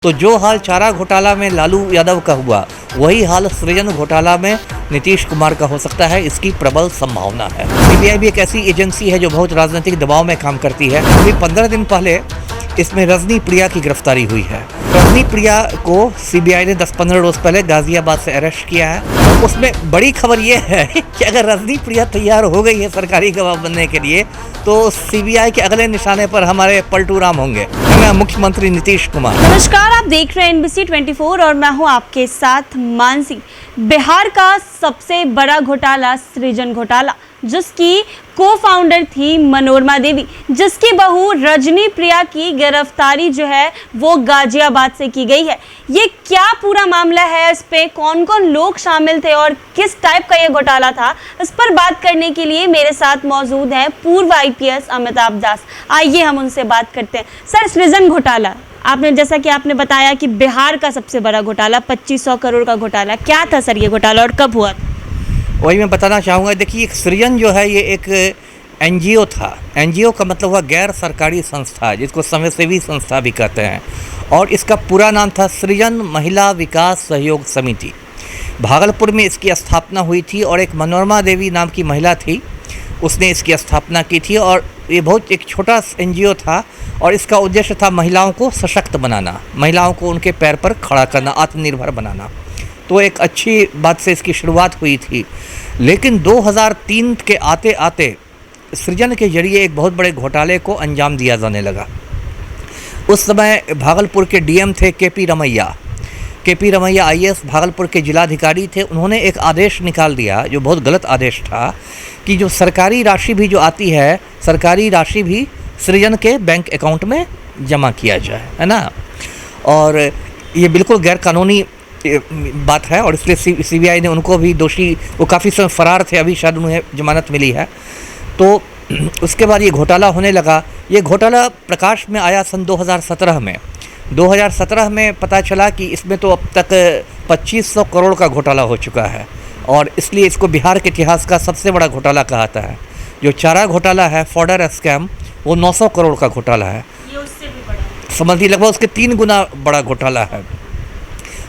तो जो हाल चारा घोटाला में लालू यादव का हुआ, वही हाल सृजन घोटाला में नीतीश कुमार का हो सकता है। इसकी प्रबल संभावना है। सीबीआई भी एक ऐसी एजेंसी है जो बहुत राजनीतिक दबाव में काम करती है। अभी 15 दिन पहले इसमें रजनी प्रिया की गिरफ्तारी हुई है। रजनी प्रिया को सीबीआई ने 10-15 रोज पहले गाजियाबाद से अरेस्ट किया है। उसमें बड़ी खबर यह है कि अगर रजनी प्रिया तैयार हो गई है सरकारी गवाह बनने के लिए, तो सीबीआई के अगले निशाने पर हमारे पलटू राम होंगे, मुख्यमंत्री नीतीश कुमार। नमस्कार, आप देख रहे हैं NBC 24 और मैं हूं आपके साथ मानसी। बिहार का सबसे बड़ा घोटाला सृजन घोटाला, जिसकी को-फाउंडर थी मनोरमा देवी, जिसकी बहू रजनी प्रिया की गिरफ्तारी जो है वो गाजियाबाद से की गई है। ये क्या पूरा मामला है, इस पे कौन कौन लोग शामिल थे और किस टाइप का ये घोटाला था, इस पर बात करने के लिए मेरे साथ मौजूद हैं पूर्व IPS अमिताभ दास। आइए हम उनसे बात करते हैं। सर, सृजन घोटाला, आपने जैसा कि आपने बताया कि बिहार का सबसे बड़ा घोटाला, 2500 करोड़ का घोटाला, क्या था सर ये घोटाला और कब हुआ था? वही मैं बताना चाहूँगा। देखिए, सृजन जो है ये एक NGO था। NGO का मतलब हुआ गैर सरकारी संस्था, जिसको समाजसेवी संस्था भी कहते हैं। और इसका पूरा नाम था सृजन महिला विकास सहयोग समिति। भागलपुर में इसकी स्थापना हुई थी और एक मनोरमा देवी नाम की महिला थी, उसने इसकी स्थापना की थी। और ये बहुत एक छोटा NGO था और इसका उद्देश्य था महिलाओं को सशक्त बनाना, महिलाओं को उनके पैर पर खड़ा करना, आत्मनिर्भर बनाना। तो एक अच्छी बात से इसकी शुरुआत हुई थी। लेकिन 2003 के आते आते सृजन के जरिए एक बहुत बड़े घोटाले को अंजाम दिया जाने लगा। उस समय भागलपुर के DM थे KP Ramaiah. KP Ramaiah IAS Bhagalpur के जिलाधिकारी थे। उन्होंने एक आदेश निकाल दिया जो बहुत गलत आदेश था, कि जो सरकारी राशि भी जो आती है, सरकारी राशि भी सृजन के बैंक अकाउंट में जमा किया जाए, है ना। और ये बिल्कुल गैर कानूनी बात है और इसलिए CBI ने उनको भी दोषी, वो काफ़ी समय फरार थे, अभी शायद उन्हें जमानत मिली है। तो उसके बाद ये घोटाला होने लगा। ये घोटाला प्रकाश में आया सन 2017 में। 2017 में पता चला कि इसमें तो अब तक 2500 करोड़ का घोटाला हो चुका है और इसलिए इसको बिहार के इतिहास का सबसे बड़ा घोटाला कहता है। जो चारा घोटाला है, फॉर्डर स्कैम, वो 900 करोड़ का घोटाला है। ये उससे भी बड़ा, समझिए लगभग उसके 3 गुना बड़ा घोटाला है।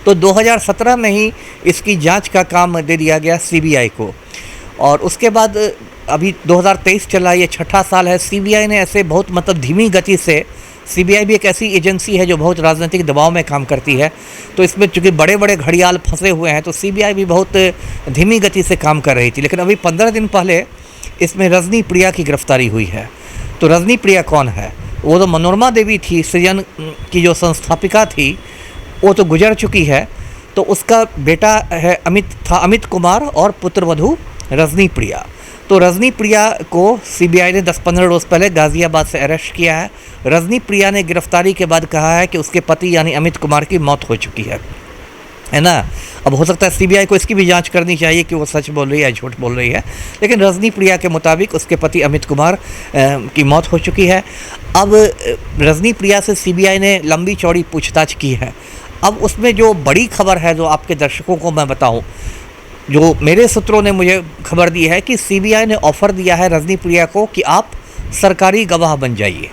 तो 2017 में ही इसकी जांच का काम दे दिया गया CBI को। और उसके बाद अभी 2023 चला, ये 6ठा साल है। CBI ने ऐसे बहुत मतलब धीमी गति से, CBI भी एक ऐसी एजेंसी है जो बहुत राजनीतिक दबाव में काम करती है, तो इसमें चूँकि बड़े बड़े घड़ियाल फंसे हुए हैं तो CBI भी बहुत धीमी गति से काम कर रही थी। लेकिन अभी 15 दिन पहले इसमें रजनी प्रिया की गिरफ्तारी हुई है। तो रजनी प्रिया कौन है? वो तो मनोरमा देवी थी, सृजन की जो संस्थापिका थी, वो तो गुजर चुकी है। तो उसका बेटा है अमित कुमार और पुत्रवधू रजनी प्रिया। तो रजनी प्रिया को CBI ने 10-15 रोज पहले गाजियाबाद से अरेस्ट किया है। रजनी प्रिया ने गिरफ्तारी के बाद कहा है कि उसके पति यानी अमित कुमार की मौत हो चुकी है ना। अब हो सकता है CBI को इसकी भी जांच करनी चाहिए कि वो सच बोल रही है या झूठ बोल रही है। लेकिन रजनी प्रिया के मुताबिक उसके पति अमित कुमार की मौत हो चुकी है। अब रजनी प्रिया से CBI ने लंबी चौड़ी पूछताछ की है। अब उसमें जो बड़ी खबर है, जो आपके दर्शकों को मैं बताऊं, जो मेरे सूत्रों ने मुझे खबर दी है कि CBI ने ऑफ़र दिया है रजनी प्रिया को कि आप सरकारी गवाह बन जाइए।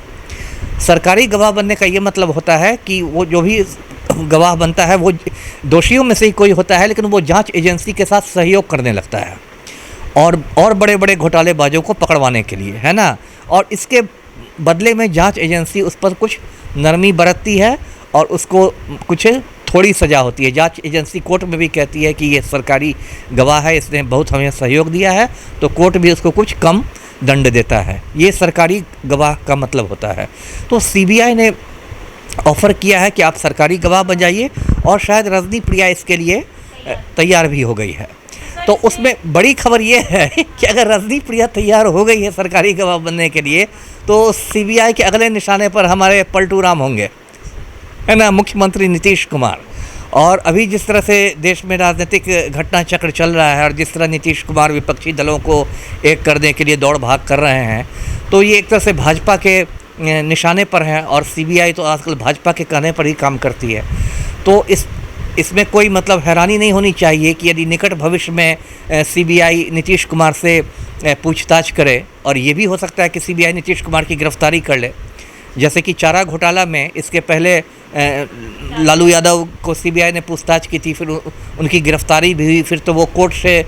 सरकारी गवाह बनने का ये मतलब होता है कि वो जो भी गवाह बनता है वो दोषियों में से ही कोई होता है, लेकिन वो जांच एजेंसी के साथ सहयोग करने लगता है और बड़े बड़े घोटालेबाजों को पकड़वाने के लिए, है ना। और इसके बदले में जांच एजेंसी उस पर कुछ नरमी बरतती है और उसको कुछ थोड़ी सज़ा होती है। जांच एजेंसी कोर्ट में भी कहती है कि ये सरकारी गवाह है, इसने बहुत हमें सहयोग दिया है, तो कोर्ट भी उसको कुछ कम दंड देता है। ये सरकारी गवाह का मतलब होता है। तो CBI ने ऑफ़र किया है कि आप सरकारी गवाह बन जाइए और शायद रजनी प्रिया इसके लिए तैयार भी हो गई है। तो उसमें बड़ी खबर ये है कि अगर रजनी प्रिया तैयार हो गई है सरकारी गवाह बनने के लिए, तो CBI के अगले निशाने पर हमारे पलटू राम होंगे, है ना, मुख्यमंत्री नीतीश कुमार। और अभी जिस तरह से देश में राजनीतिक घटना चक्र चल रहा है और जिस तरह नीतीश कुमार विपक्षी दलों को एक करने के लिए दौड़ भाग कर रहे हैं, तो ये एक तरह से भाजपा के निशाने पर हैं और CBI तो आजकल भाजपा के कहने पर ही काम करती है। तो इसमें कोई मतलब हैरानी नहीं होनी चाहिए कि यदि निकट भविष्य में CBI नीतीश कुमार से पूछताछ करे, और ये भी हो सकता है कि CBI नीतीश कुमार की गिरफ्तारी कर ले, जैसे कि चारा घोटाला में इसके पहले लालू यादव को सीबीआई ने पूछताछ की थी, फिर उनकी गिरफ्तारी भी हुई, फिर तो वो कोर्ट से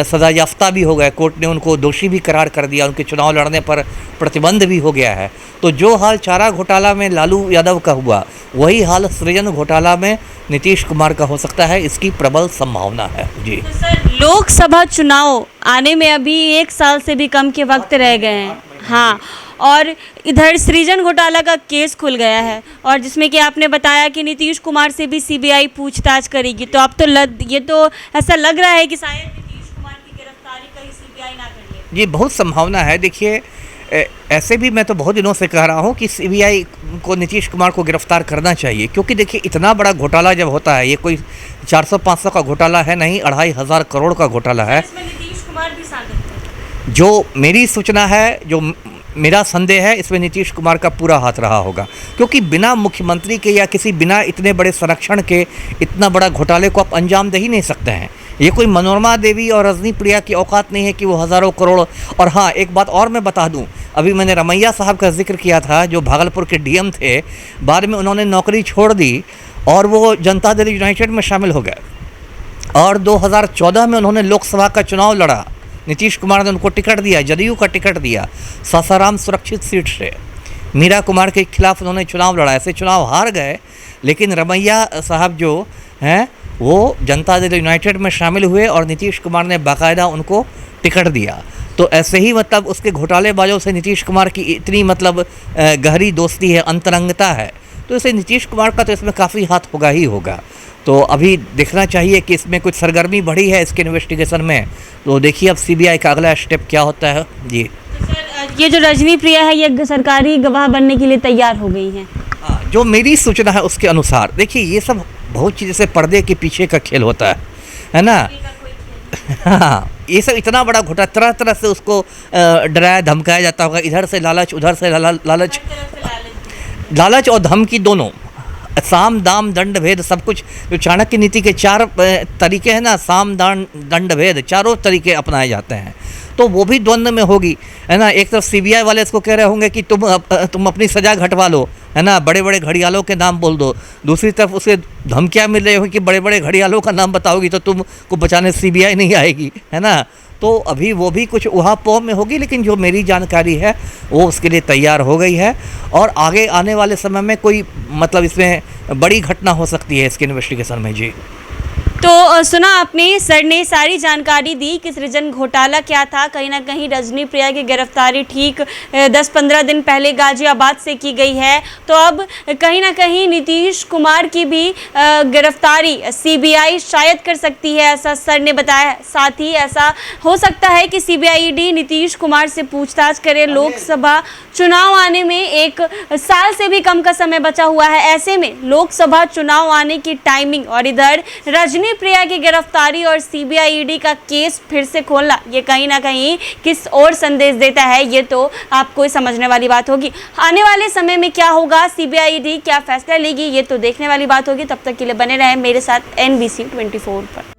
सजा याफ्ता भी हो गए, कोर्ट ने उनको दोषी भी करार कर दिया, उनके चुनाव लड़ने पर प्रतिबंध भी हो गया है। तो जो हाल चारा घोटाला में लालू यादव का हुआ, वही हाल सृजन घोटाला में नीतीश कुमार का हो सकता है, इसकी प्रबल संभावना है। जी तो सर, लोकसभा चुनाव आने में अभी 1 साल से भी कम के वक्त रह गए हैं। हाँ, और इधर सृजन घोटाला का केस खुल गया है, और जिसमें कि आपने बताया कि नीतीश कुमार से भी सीबीआई पूछताछ करेगी। तो अब तो ये तो ऐसा लग रहा है कि शायद नीतीश कुमार की गिरफ्तारी कहीं सीबीआई ना कर ले। जी, बहुत संभावना है। देखिए, ऐसे भी मैं तो बहुत दिनों से कह रहा हूँ कि सीबीआई को नीतीश कुमार को गिरफ्तार करना चाहिए, क्योंकि देखिए इतना बड़ा घोटाला जब होता है, ये कोई 400-500 का घोटाला है नहीं, 2500 करोड़ का घोटाला है। इसमें नीतीश कुमार भी शामिल है। जो मेरी सूचना है, जो मेरा संदेह है, इसमें नीतीश कुमार का पूरा हाथ रहा होगा, क्योंकि बिना मुख्यमंत्री के या किसी बिना इतने बड़े संरक्षण के इतना बड़ा घोटाले को आप अंजाम दे ही नहीं सकते हैं। ये कोई मनोरमा देवी और रजनी प्रिया की औकात नहीं है कि वो हज़ारों करोड़। और हाँ, एक बात और मैं बता दूं, अभी मैंने रमैया साहब का जिक्र किया था, जो भागलपुर के डीएम थे, बाद में उन्होंने नौकरी छोड़ दी और वो जनता दल यूनाइटेड में शामिल हो गए, और 2014 में उन्होंने लोकसभा का चुनाव लड़ा। नीतीश कुमार ने उनको टिकट दिया, जदयू का टिकट दिया, सासाराम सुरक्षित सीट से। मीरा कुमार के खिलाफ उन्होंने चुनाव लड़ा, ऐसे चुनाव हार गए, लेकिन रमैया साहब जो हैं वो जनता दल यूनाइटेड में शामिल हुए और नीतीश कुमार ने बाकायदा उनको टिकट दिया। तो ऐसे ही मतलब उसके घोटालेबाजों से नीतीश कुमार की इतनी मतलब गहरी दोस्ती है, अंतरंगता है, तो इसे नीतीश कुमार का तो इसमें काफ़ी हाथ होगा ही होगा। तो अभी देखना चाहिए कि इसमें कुछ सरगर्मी बढ़ी है इसके इन्वेस्टिगेशन में, तो देखिए अब सीबीआई का अगला स्टेप क्या होता है। जी, तो सर, ये जो रजनी प्रिया है, ये सरकारी गवाह बनने के लिए तैयार हो गई हैं। हाँ, जो मेरी सूचना है उसके अनुसार, देखिए ये सब बहुत चीज़ से पर्दे के पीछे का खेल होता है ना। हाँ, ये सब इतना बड़ा घोटाला, तरह तरह से उसको डराया धमकाया जाता होगा, इधर से लालच, उधर से लालच और धमकी दोनों, साम दाम दंड भेद, सब कुछ। जो चाणक्य नीति के 4 तरीके हैं ना, साम दाम दंड भेद, चारों तरीके अपनाए जाते हैं, तो वो भी द्वंद्व में होगी, है ना। एक तरफ सीबीआई वाले इसको कह रहे होंगे कि तुम अपनी सज़ा घटवा लो, है ना, बड़े बड़े घड़ियालों के नाम बोल दो। दूसरी तरफ उसे धमकियाँ मिल रही होगी कि बड़े बड़े घड़ियालों का नाम बताओगी तो तुमको बचाने सीबीआई नहीं आएगी, है ना। तो अभी वो भी कुछ उहापोह में होगी, लेकिन जो मेरी जानकारी है वो उसके लिए तैयार हो गई है, और आगे आने वाले समय में कोई मतलब इसमें बड़ी घटना हो सकती है इसके इन्वेस्टिगेशन में। जी, तो सुना आपने, सर ने सारी जानकारी दी कि सृजन घोटाला क्या था। कहीं ना कहीं रजनी प्रिया की गिरफ्तारी ठीक 10-15 दिन पहले गाजियाबाद से की गई है, तो अब कहीं ना कहीं नीतीश कुमार की भी गिरफ्तारी सीबीआई शायद कर सकती है, ऐसा सर ने बताया। साथ ही ऐसा हो सकता है कि सीबीआई नीतीश कुमार से पूछताछ करे। लोकसभा चुनाव आने में 1 साल से भी कम का समय बचा हुआ है, ऐसे में लोकसभा चुनाव आने की टाइमिंग और इधर रजनी प्रिया की गिरफ्तारी और सीबीआई का केस फिर से खोलना, ये कहीं ना कहीं किस और संदेश देता है, ये तो आपको ही समझने वाली बात होगी। आने वाले समय में क्या होगा, सीबीआई क्या फैसला लेगी, ये तो देखने वाली बात होगी। तब तक के लिए बने रहें मेरे साथ NBC 24 पर।